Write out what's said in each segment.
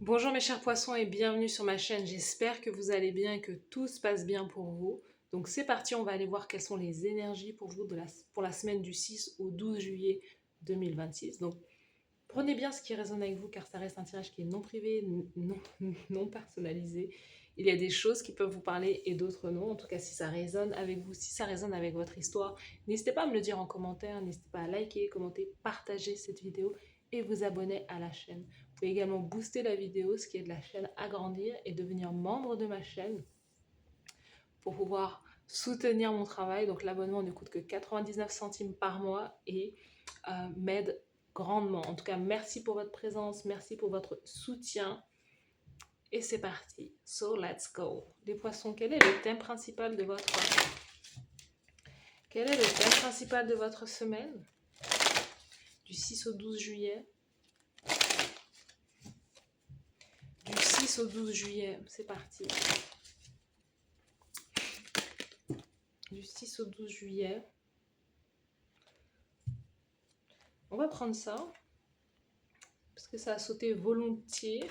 Bonjour mes chers poissons et bienvenue sur ma chaîne. J'espère que vous allez bien et que tout se passe bien pour vous. Donc c'est parti, on va aller voir quelles sont les énergies pour vous pour la semaine du 6 au 12 juillet 2026. Donc prenez bien ce qui résonne avec vous car ça reste un tirage qui est non privé, non personnalisé. Il y a des choses qui peuvent vous parler et d'autres non. En tout cas, si ça résonne avec vous, si ça résonne avec votre histoire, n'hésitez pas à me le dire en commentaire, n'hésitez pas à liker, commenter, partager cette vidéo et vous abonner à la chaîne. Vous pouvez également booster la vidéo, ce qui aide la chaîne à grandir et devenir membre de ma chaîne pour pouvoir soutenir mon travail. Donc l'abonnement ne coûte que 99 centimes par mois et m'aide grandement. En tout cas, merci pour votre présence, merci pour votre soutien. Et c'est parti. So let's go. Les poissons, quel est le thème principal de votre semaine du 6 au 12 juillet? Du 6 au 12 juillet, c'est parti. Du 6 au 12 juillet. On va prendre ça parce que ça a sauté volontiers.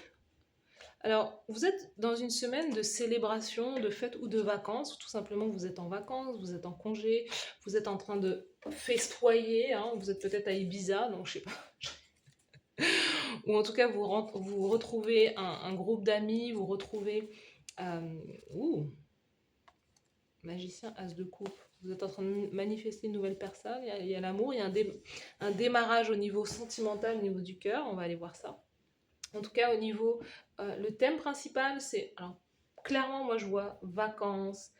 Alors, vous êtes dans une semaine de célébration, de fête ou de vacances, ou tout simplement vous êtes en vacances, vous êtes en congé, vous êtes en train de festoyer, hein, vous êtes peut-être à Ibiza, donc je sais pas. Ou en tout cas, vous retrouvez un groupe d'amis, vous retrouvez... ouh, magicien, as de coupe. Vous êtes en train de manifester une nouvelle personne, il y a l'amour, il y a un démarrage au niveau sentimental, au niveau du cœur, on va aller voir ça. En tout cas, au niveau, le thème principal, c'est, alors, clairement, moi je vois vacances,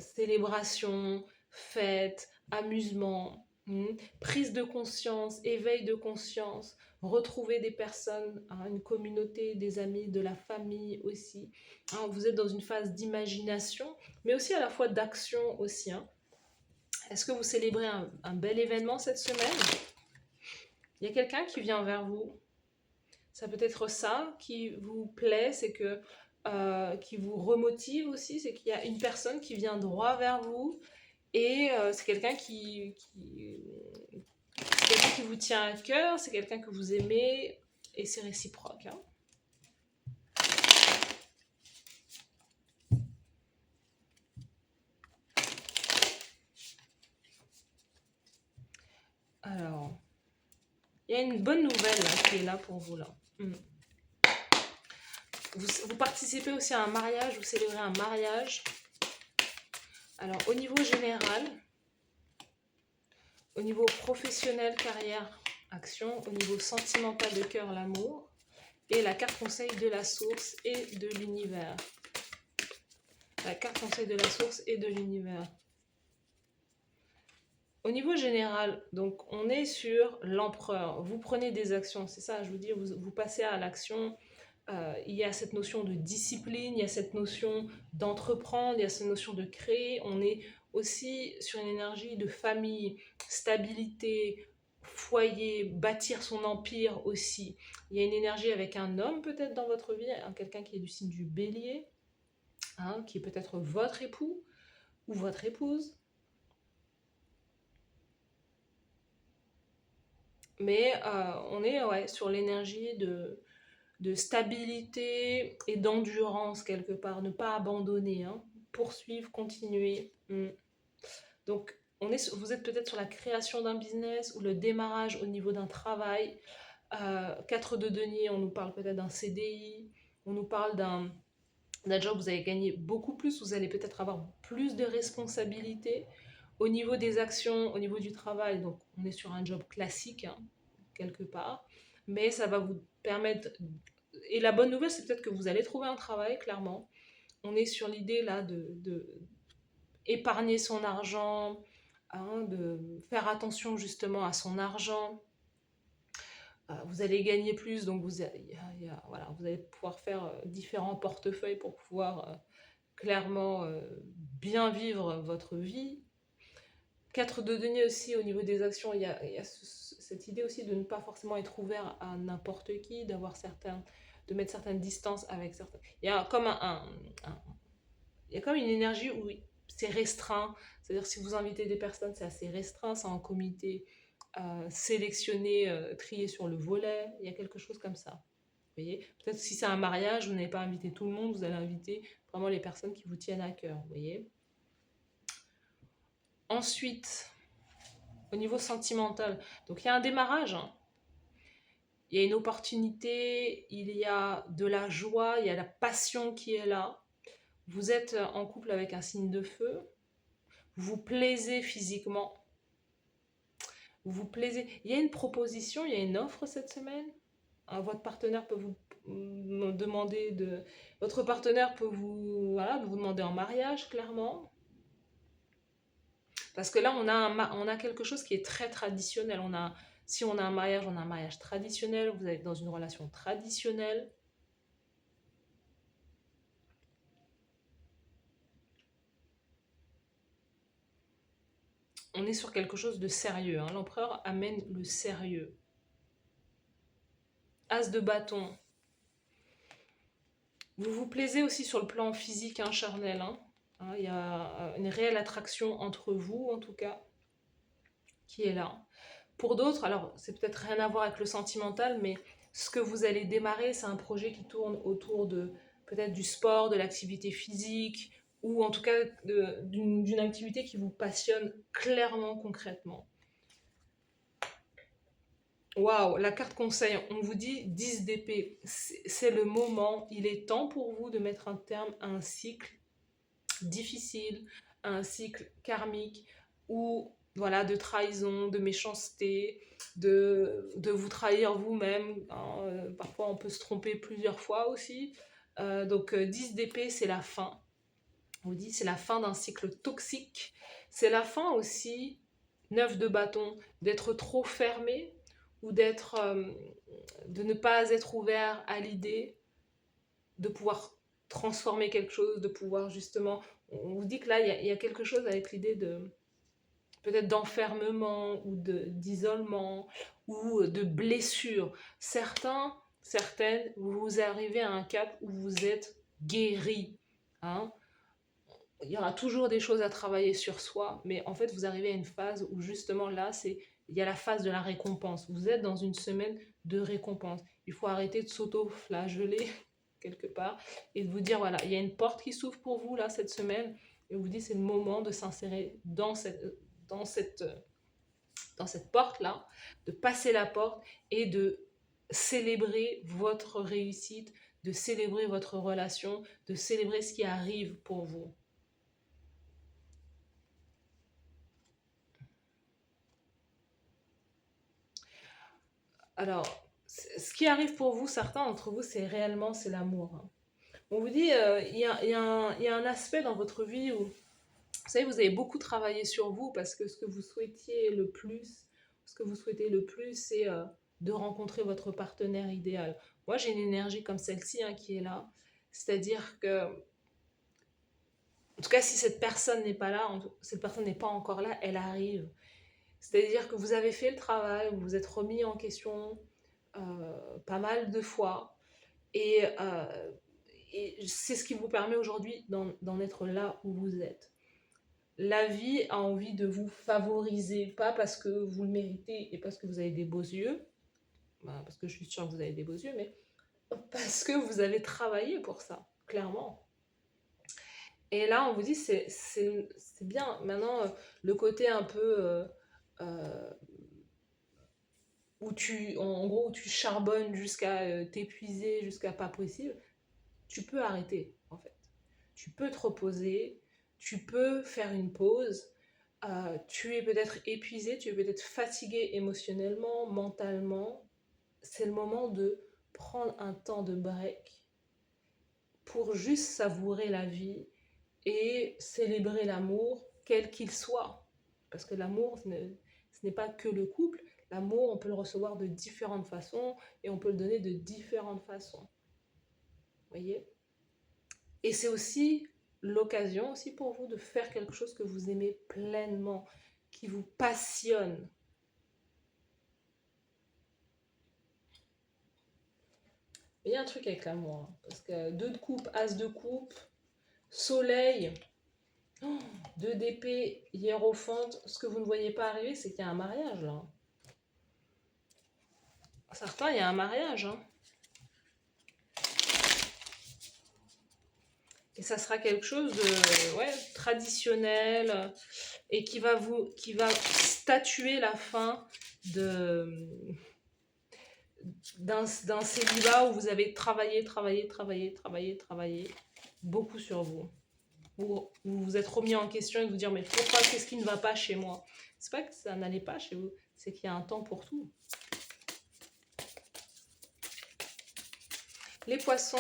célébration, fête, amusement, prise de conscience, éveil de conscience, retrouver des personnes, hein, une communauté, des amis, de la famille aussi. Hein, vous êtes dans une phase d'imagination, mais aussi à la fois d'action aussi. Hein. Est-ce que vous célébrez un bel événement cette semaine? Il y a quelqu'un qui vient vers vous. Ça peut être ça qui vous plaît, c'est que qui vous remotive aussi, c'est qu'il y a une personne qui vient droit vers vous et c'est quelqu'un qui vous tient à cœur, c'est quelqu'un que vous aimez et c'est réciproque. Hein. Alors, il y a une bonne nouvelle là, qui est là pour vous là. Vous participez aussi à un mariage, vous célébrez un mariage. Alors, au niveau général, au niveau professionnel, carrière, action, au niveau sentimental de cœur, l'amour, et la carte conseil de la source et de l'univers. La carte conseil de la source et de l'univers. Au niveau général, donc on est sur l'empereur. Vous prenez des actions, c'est ça, je vous dis, vous passez à l'action. Il y a cette notion de discipline, il y a cette notion d'entreprendre, il y a cette notion de créer. On est aussi sur une énergie de famille, stabilité, foyer, bâtir son empire aussi. Il y a une énergie avec un homme peut-être dans votre vie, hein, quelqu'un qui est du signe du bélier, hein, qui est peut-être votre époux ou votre épouse. Mais on est sur l'énergie de stabilité et d'endurance quelque part, ne pas abandonner, hein. Poursuivre, continuer. Donc, vous êtes peut-être sur la création d'un business ou le démarrage au niveau d'un travail. 4 de denier, on nous parle peut-être d'un CDI, on nous parle d'un job où vous allez gagner beaucoup plus, vous allez peut-être avoir plus de responsabilités. Au niveau des actions, au niveau du travail, donc on est sur un job classique, hein, quelque part, mais ça va vous permettre... Et la bonne nouvelle, c'est peut-être que vous allez trouver un travail, clairement. On est sur l'idée là de épargner son argent, hein, de faire attention justement à son argent. Vous allez gagner plus, donc voilà, vous allez pouvoir faire différents portefeuilles pour pouvoir clairement bien vivre votre vie. 4 de denier aussi, au niveau des actions, il y a cette idée aussi de ne pas forcément être ouvert à n'importe qui, de mettre certaines distances avec certains. Il y a comme il y a comme une énergie où c'est restreint. C'est-à-dire si vous invitez des personnes, c'est assez restreint, c'est en comité sélectionné, trié sur le volet. Il y a quelque chose comme ça. Vous voyez, peut-être si c'est un mariage, vous n'allez pas inviter tout le monde, vous allez inviter vraiment les personnes qui vous tiennent à cœur. Vous voyez. Ensuite, au niveau sentimental, donc il y a un démarrage, hein. Il y a une opportunité, il y a de la joie, il y a la passion qui est là. Vous êtes en couple avec un signe de feu, vous plaisez physiquement, vous vous plaisez. Il y a une proposition, il y a une offre cette semaine. Votre partenaire peut vous demander de... Votre partenaire peut vous, voilà, vous demander en mariage, clairement. Parce que là, on a quelque chose qui est très traditionnel. Si on a un mariage traditionnel, vous êtes dans une relation traditionnelle. On est sur quelque chose de sérieux, hein. L'empereur amène le sérieux. As de bâton. Vous vous plaisez aussi sur le plan physique, hein, charnel, hein. Il y a une réelle attraction entre vous, en tout cas, qui est là. Pour d'autres, alors c'est peut-être rien à voir avec le sentimental, mais ce que vous allez démarrer, c'est un projet qui tourne autour de peut-être du sport, de l'activité physique, ou en tout cas d'une activité qui vous passionne clairement, concrètement. Waouh, la carte conseil, on vous dit 10 d'épée. C'est le moment, il est temps pour vous de mettre un terme à un cycle difficile, à un cycle karmique, ou voilà, de trahison, de méchanceté, de vous trahir vous-même, hein. Parfois, on peut se tromper plusieurs fois aussi. Donc, 10 d'épée, c'est la fin. On vous dit, c'est la fin d'un cycle toxique. C'est la fin aussi, 9 de bâton, d'être trop fermé ou de ne pas être ouvert à l'idée de pouvoir transformer quelque chose, de pouvoir justement... On vous dit que là, il y a quelque chose avec l'idée de peut-être d'enfermement ou d'isolement ou de blessure. Certaines, vous arrivez à un cap où vous êtes guéri, hein. Il y aura toujours des choses à travailler sur soi, mais en fait, vous arrivez à une phase où justement là, il y a la phase de la récompense. Vous êtes dans une semaine de récompense. Il faut arrêter de s'auto-flageller quelque part et de vous dire, voilà, il y a une porte qui s'ouvre pour vous là cette semaine, et on vous dit c'est le moment de s'insérer dans cette, dans cette porte-là, de passer la porte et de célébrer votre réussite, de célébrer votre relation, de célébrer ce qui arrive pour vous. Alors, ce qui arrive pour vous, certains d'entre vous, c'est l'amour, hein. On vous dit, il y a un aspect dans votre vie où, vous savez, vous avez beaucoup travaillé sur vous parce que ce que vous souhaitiez le plus, ce que vous souhaitez le plus, c'est de rencontrer votre partenaire idéal. Moi, j'ai une énergie comme celle-ci, hein, qui est là. C'est-à-dire que, en tout cas, si cette personne n'est pas là, cette personne n'est pas encore là, elle arrive. C'est-à-dire que vous avez fait le travail, vous vous êtes remis en question pas mal de fois. Et, c'est ce qui vous permet aujourd'hui d'en être là où vous êtes. La vie a envie de vous favoriser, pas parce que vous le méritez et parce que vous avez des beaux yeux, parce que je suis sûre que vous avez des beaux yeux, mais parce que vous avez travaillé pour ça, clairement. Et là, on vous dit, c'est bien. Maintenant, le côté un peu euh, en gros, où tu charbonnes jusqu'à t'épuiser, jusqu'à pas possible, tu peux arrêter, en fait. Tu peux te reposer, tu peux faire une pause. Tu es peut-être épuisé, tu es peut-être fatigué émotionnellement, mentalement. C'est le moment de prendre un temps de break pour juste savourer la vie et célébrer l'amour, quel qu'il soit. Parce que l'amour, ce n'est pas que le couple. L'amour, on peut le recevoir de différentes façons et on peut le donner de différentes façons. Vous voyez? Et c'est aussi l'occasion aussi pour vous de faire quelque chose que vous aimez pleinement, qui vous passionne. Il y a un truc avec l'amour, hein, parce que 2 de coupe, as de coupe, soleil, 2 d'épée, hiérophante. Ce que vous ne voyez pas arriver, c'est qu'il y a un mariage là. Certains, il y a un mariage, hein. Et ça sera quelque chose de traditionnel et qui va statuer la fin d'un célibat où vous avez travaillé beaucoup sur vous. Vous vous êtes remis en question et vous dire mais pourquoi, qu'est-ce qui ne va pas chez moi? C'est pas que ça n'allait pas chez vous, c'est qu'il y a un temps pour tout. Les poissons.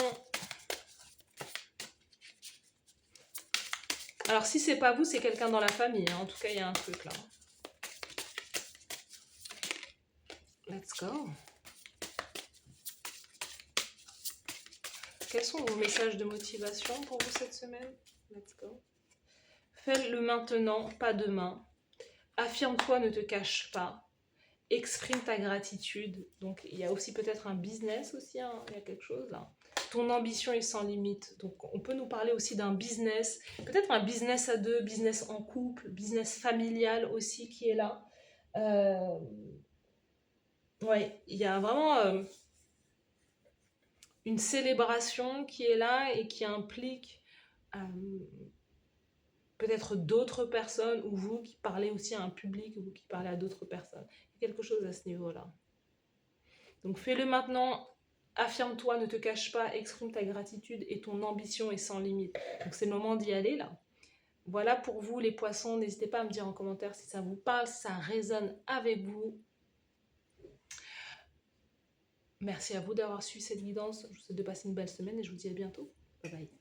Alors si c'est pas vous, c'est quelqu'un dans la famille. En tout cas, il y a un truc là. Let's go. Quels sont vos messages de motivation pour vous cette semaine? Let's go. Fais-le maintenant, pas demain. Affirme-toi, ne te cache pas. Exprime ta gratitude. Donc, il y a aussi peut-être un business aussi, hein, il y a quelque chose là. Ton ambition est sans limite. Donc, on peut nous parler aussi d'un business. Peut-être un business à deux, business en couple, business familial aussi qui est là. Ouais, il y a vraiment une célébration qui est là et qui implique peut-être d'autres personnes ou vous qui parlez aussi à un public ou vous qui parlez à d'autres personnes. Il y a quelque chose à ce niveau-là. Donc fais-le maintenant, affirme-toi, ne te cache pas, exprime ta gratitude et ton ambition est sans limite. Donc c'est le moment d'y aller là. Voilà pour vous les poissons, n'hésitez pas à me dire en commentaire si ça vous parle, si ça résonne avec vous. Merci à vous d'avoir suivi cette guidance, je vous souhaite de passer une belle semaine et je vous dis à bientôt. Bye bye.